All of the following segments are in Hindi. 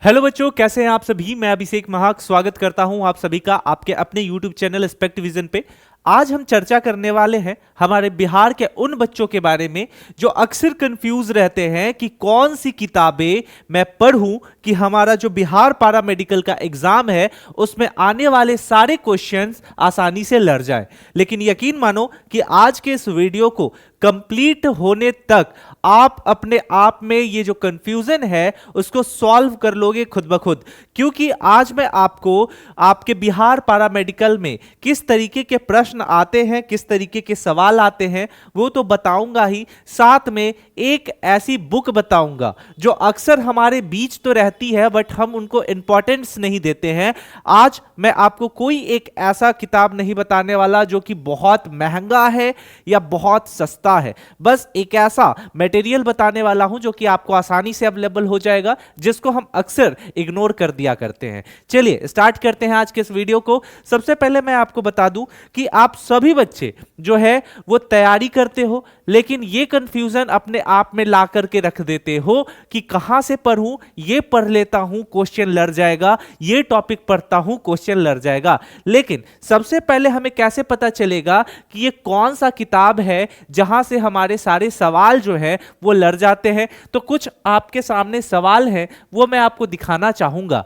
हेलो बच्चों, कैसे हैं आप सभी। मैं अभिषेक महाक स्वागत करता हूं आप सभी का आपके अपने YouTube चैनल स्पेक्टविजन पे। आज हम चर्चा करने वाले हैं हमारे बिहार के उन बच्चों के बारे में जो अक्सर कंफ्यूज रहते हैं कि कौन सी किताबें मैं पढ़ूं कि हमारा जो बिहार पारा मेडिकल का एग्जाम है उसमें आने वाले सारे क्वेश्चंस आसानी से लड़ जाए। लेकिन यकीन मानो कि आज के इस वीडियो को कंप्लीट होने तक आप अपने आप में ये जो कंफ्यूजन है उसको सॉल्व कर लोगे खुद ब खुद, क्योंकि आज मैं आपको आपके बिहार पारा मेडिकल में किस तरीके के प्रश्न आते हैं, किस तरीके के सवाल आते हैं वो तो बताऊंगा ही, साथ में एक ऐसी बुक बताऊंगा जो अक्सर हमारे बीच तो रहती है बट हम उनको इंपॉर्टेंस नहीं देते हैं। आज मैं आपको कोई एक ऐसा किताब नहीं बताने वाला जो कि बहुत महंगा है या बहुत सस्ता है, बस एक ऐसा मटेरियल बताने वाला हूं जो कि आपको आसानी से अवेलेबल हो जाएगा, जिसको हम अक्सर इग्नोर कर दिया करते हैं। चलिए स्टार्ट करते हैं आज के इस वीडियो को। सबसे पहले मैं आपको बता दूं कि आप सभी बच्चे जो है वो तैयारी करते हो, लेकिन ये कंफ्यूजन अपने आप में ला करके रख देते हो कि कहां से पढ़ूं, ये पढ़ लेता हूं क्वेश्चन लड़ जाएगा, ये टॉपिक पढ़ता हूं क्वेश्चन लड़ जाएगा। लेकिन सबसे पहले हमें कैसे पता चलेगा कि ये कौन सा किताब है जहां से हमारे सारे सवाल जो है वो लड़ जाते हैं? तो कुछ आपके सामने सवाल हैं वो मैं आपको दिखाना चाहूंगा।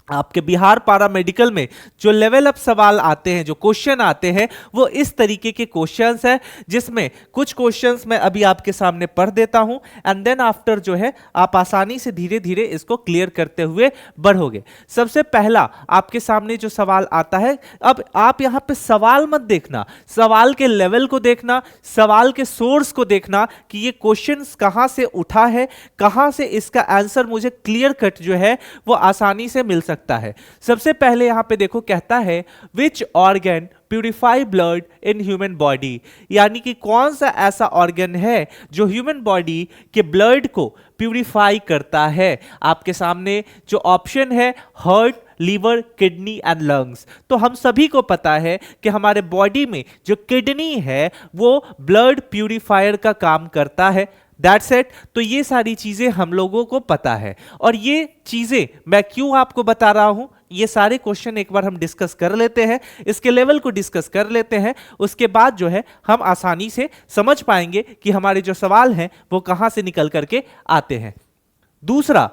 आपके बिहार पारा मेडिकल में जो लेवल अप सवाल आते हैं, जो क्वेश्चन आते हैं, वो इस तरीके के क्वेश्चंस हैं, जिसमें कुछ क्वेश्चंस मैं अभी आपके सामने पढ़ देता हूं एंड देन आफ्टर जो है आप आसानी से धीरे धीरे इसको क्लियर करते हुए बढ़ोगे। सबसे पहला आपके सामने जो सवाल आता है, अब आप यहां पे सवाल मत देखना, सवाल के लेवल को देखना, सवाल के सोर्स को देखना कि ये क्वेश्चन कहां से उठा है, कहां से इसका आंसर मुझे क्लियर कट जो है वो आसानी से मिल सकता है। सबसे पहले यहां पे देखो, कहता है which organ purify blood in human body, यानी कि कौन सा ऐसा ऑर्गन है जो ह्यूमन बॉडी के ब्लड को प्यूरिफाई करता है। आपके सामने जो ऑप्शन है heart, liver, kidney and lungs. तो हम सभी को पता है कि हमारे बॉडी में जो किडनी है वो ब्लड प्यूरिफायर का काम करता है। That's it. तो ये सारी चीजें हम लोगों को पता है, और ये चीजें मैं क्यों आपको बता रहा हूं, ये सारे क्वेश्चन एक बार हम डिस्कस कर लेते हैं, इसके लेवल को डिस्कस कर लेते हैं, उसके बाद जो है हम आसानी से समझ पाएंगे कि हमारे जो सवाल हैं वो कहां से निकल करके आते हैं। दूसरा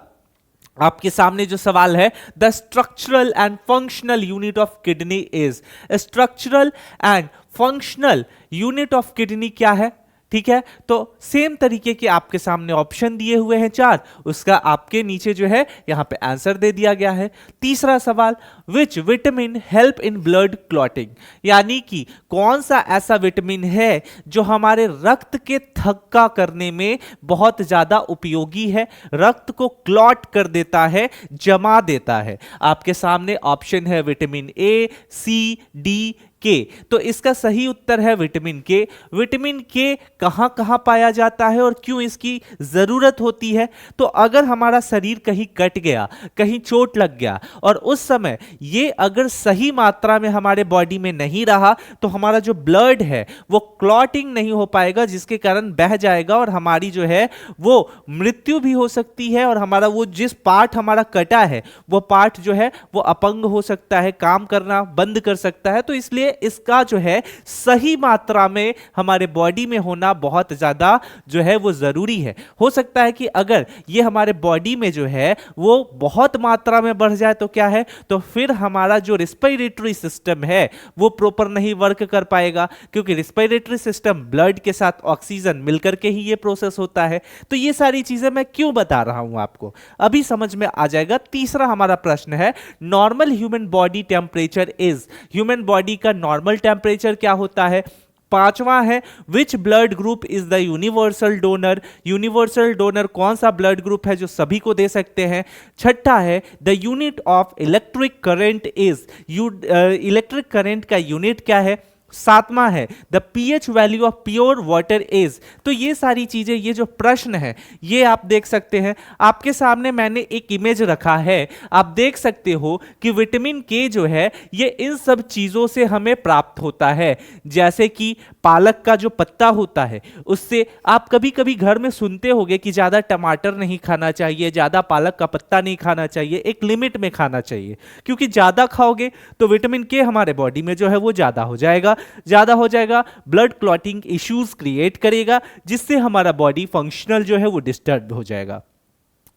आपके सामने जो सवाल है, the structural and functional unit of kidney is. Structural and functional unit of kidney क्या है? ठीक है, तो सेम तरीके के आपके सामने ऑप्शन दिए हुए हैं चार, उसका आपके नीचे जो है यहां पे आंसर दे दिया गया है। तीसरा सवाल, which vitamin help in blood clotting, यानी कि कौन सा ऐसा विटामिन है जो हमारे रक्त के थक्का करने में बहुत ज्यादा उपयोगी है, रक्त को क्लॉट कर देता है, जमा देता है। आपके सामने ऑप्शन है विटामिन ए, सी, डी, के। तो इसका सही उत्तर है विटामिन के। विटामिन के कहां कहां पाया जाता है और क्यों इसकी जरूरत होती है? तो अगर हमारा शरीर कहीं कट गया, कहीं चोट लग गया और उस समय ये अगर सही मात्रा में हमारे बॉडी में नहीं रहा तो हमारा जो ब्लड है वो क्लॉटिंग नहीं हो पाएगा, जिसके कारण बह जाएगा और हमारी जो है वो मृत्यु भी हो सकती है, और हमारा वो जिस पार्ट हमारा कटा है वो पार्ट जो है वो अपंग हो सकता है, काम करना बंद कर सकता है। तो इसलिए इसका जो है सही मात्रा में हमारे बॉडी में होना बहुत ज्यादा जो है वो जरूरी है। हो सकता है कि अगर ये हमारे बॉडी में जो है वो बहुत मात्रा में बढ़ जाए तो क्या है, तो फिर हमारा जो रिस्पिरेटरी सिस्टम है वो प्रॉपर नहीं वर्क कर पाएगा, क्योंकि रिस्पिरेटरी सिस्टम ब्लड के साथ ऑक्सीजन मिलकर के ही ये प्रोसेस होता है। तो ये सारी चीजें मैं क्यों बता रहा हूं आपको, अभी समझ में आ जाएगा। तीसरा हमारा प्रश्न है, normal human body temperature is. Human body का नॉर्मल टेम्परेचर क्या होता है? पांचवा है, which blood group is the universal donor. Universal donor कौन सा ब्लड ग्रुप है जो सभी को दे सकते हैं? छठा है, the unit of electric current is. Electric current का यूनिट क्या है? सातवां है, the pH value of pure water is. तो ये सारी चीजें, ये जो प्रश्न है ये आप देख सकते हैं। आपके सामने मैंने एक इमेज रखा है, आप देख सकते हो कि विटामिन के जो है ये इन सब चीजों से हमें प्राप्त होता है, जैसे कि पालक का जो पत्ता होता है उससे आप कभी कभी घर में सुनते होंगे कि ज्यादा टमाटर नहीं खाना चाहिए, ज्यादा पालक का पत्ता नहीं खाना चाहिए, एक लिमिट में खाना चाहिए, क्योंकि ज्यादा खाओगे तो विटामिन के हमारे बॉडी में जो है वो ज्यादा हो जाएगा, ब्लड क्लॉटिंग इश्यूज क्रिएट करेगा, जिससे हमारा बॉडी फंक्शनल जो है वो डिस्टर्ब हो जाएगा।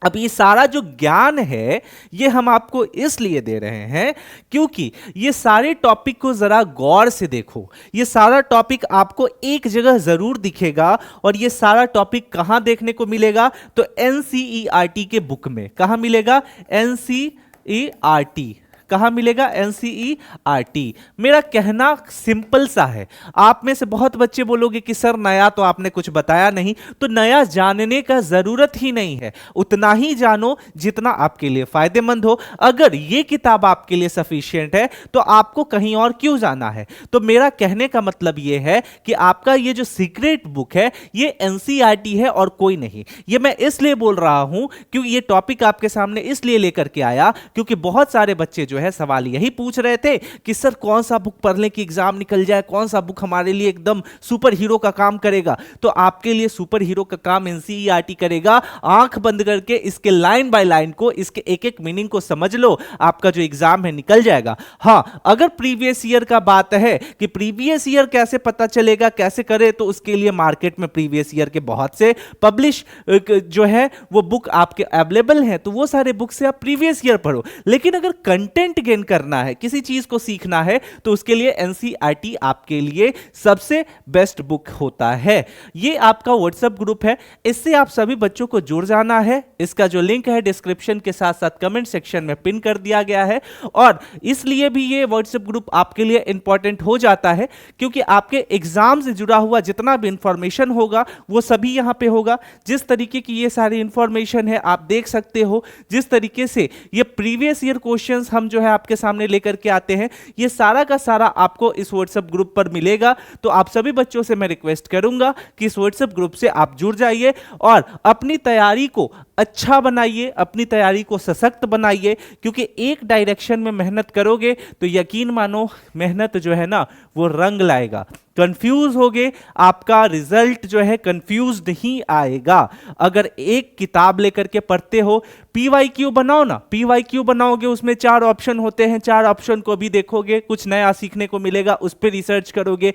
अब ये सारा जो ज्ञान है ये हम आपको इसलिए दे रहे हैं क्योंकि ये सारे टॉपिक को जरा गौर से देखो। ये सारा टॉपिक आपको एक जगह जरूर दिखेगा, और ये सारा टॉपिक कहां देखने को मिलेगा? तो एनसीईआरटी के बुक में। कहां मिलेगा? एनसीईआरटी। कहां मिलेगा? एनसीईआरटी। मेरा कहना सिंपल सा है, आप में से बहुत बच्चे बोलोगे कि सर नया तो आपने कुछ बताया नहीं, तो नया जानने का जरूरत ही नहीं है, उतना ही जानो जितना आपके लिए फायदेमंद हो। अगर ये किताब आपके लिए सफिशिएंट है तो आपको कहीं और क्यों जाना है? तो मेरा कहने का मतलब ये है कि आपका ये जो सीक्रेट बुक है ये एनसीईआरटी है और कोई नहीं। ये मैं इसलिए बोल रहा हूं क्योंकि ये टॉपिक आपके सामने इसलिए लेकर के आया क्योंकि बहुत सारे बच्चे जो है सवाल यही पूछ रहे थे कि सर कौन सा बुक पढ़ लें कि एग्जाम निकल जाए, कौन सा बुक हमारे लिए एकदम सुपर हीरो का काम करेगा? तो आपके लिए सुपर हीरो का काम एनसीईआरटी करेगा। आंख बंद करके इसके लाइन बाय लाइन को, इसके एक एक मीनिंग को समझ लो, आपका जो एग्जाम है निकल जाएगा। हां, अगर प्रीवियस ईयर का बात है कि प्रीवियस ईयर कैसे पता चलेगा, कैसे करें, तो उसके लिए मार्केट में प्रीवियस ईयर के बहुत से पब्लिश जो है वो बुक आपके अवेलेबल हैं, तो वो सारे बुक से आप प्रीवियस ईयर पढ़ो। लेकिन अगर कंटेंट गेन करना है, किसी चीज को सीखना है, तो उसके लिए एनसीईआरटी आपके लिए सबसे बेस्ट बुक होता है। ये आपका व्हाट्सएप ग्रुप है, इससे आप सभी बच्चों को जुड़ जाना है। इसका जो लिंक है डिस्क्रिप्शन के साथ साथ कमेंट सेक्शन में पिन कर दिया गया है। और इसलिए भी ये व्हाट्सएप ग्रुप आपके लिए इंपॉर्टेंट हो जाता है क्योंकि आपके एग्जाम से जुड़ा हुआ जितना भी इंफॉर्मेशन होगा वो सभी यहां पे होगा। जिस तरीके की ये सारी इंफॉर्मेशन है आप देख सकते हो, जिस तरीके से ये प्रीवियस ईयर क्वेश्चंस हम जो है आपके सामने लेकर के आते हैं, ये सारा का सारा आपको इस व्हाट्सएप ग्रुप पर मिलेगा। तो आप सभी बच्चों से मैं रिक्वेस्ट करूंगा कि इस व्हाट्सएप ग्रुप से आप जुड़ जाइए और अपनी तैयारी को अच्छा बनाइए, अपनी तैयारी को सशक्त बनाइए, क्योंकि एक डायरेक्शन में मेहनत करोगे तो यकीन मानो मेहनत जो है ना वो रंग लाएगा। कंफ्यूज होगे, आपका रिजल्ट जो है कंफ्यूज्ड ही आएगा। अगर एक किताब लेकर के पढ़ते हो, पीवाईक्यू बनाओ ना, पीवाईक्यू बनाओगे उसमें 4 ऑप्शन होते हैं, 4 ऑप्शन को भी देखोगे, कुछ नया सीखने को मिलेगा, उस पर रिसर्च करोगे।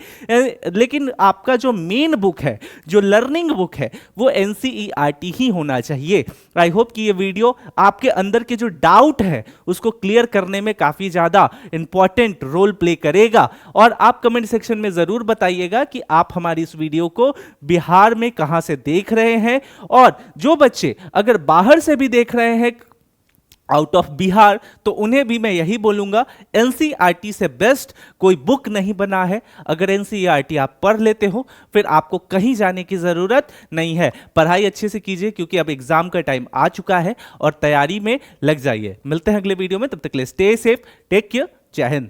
लेकिन आपका जो मेन बुक है, जो लर्निंग बुक है, वो एनसीईआरटी ही होना चाहिए। आई होप कि ये वीडियो आपके अंदर के जो डाउट है उसको क्लियर करने में काफी ज्यादा इंपॉर्टेंट रोल प्ले करेगा। और आप कमेंट सेक्शन में जरूर बताइएगा कि आप हमारी इस वीडियो को बिहार में कहां से देख रहे हैं, और जो बच्चे अगर बाहर से भी देख रहे हैं आउट ऑफ बिहार, तो उन्हें भी मैं यही बोलूंगा, एनसीईआरटी से बेस्ट कोई बुक नहीं बना है। अगर एनसीईआरटी आप पढ़ लेते हो फिर आपको कहीं जाने की जरूरत नहीं है। पढ़ाई अच्छे से कीजिए क्योंकि अब एग्जाम का टाइम आ चुका है और तैयारी में लग जाइए। मिलते हैं अगले वीडियो में, तब तक के लिए स्टे सेफ, टेक केयर, जय हिंद।